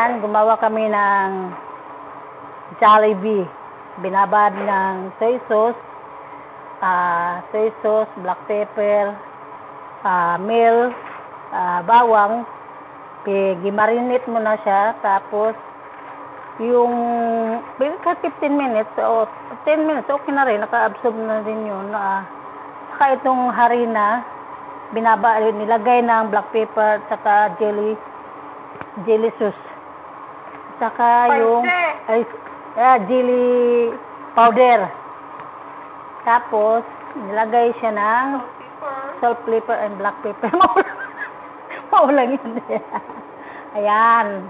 Ayan, gumawa kami ng Jollibee. Binabad ng soy sauce, black pepper, milk, bawang. Gimarinate mo na siya. Tapos, yung 15 minutes o 10 minutes, okay na rin. Naka-absorb na rin yun. Saka itong harina, nilagay ng black pepper saka jelly sauce. Saka yung jelly powder. Tapos, nilagay siya ng salt, pepper, and black pepper. Maulang yun. Ayan.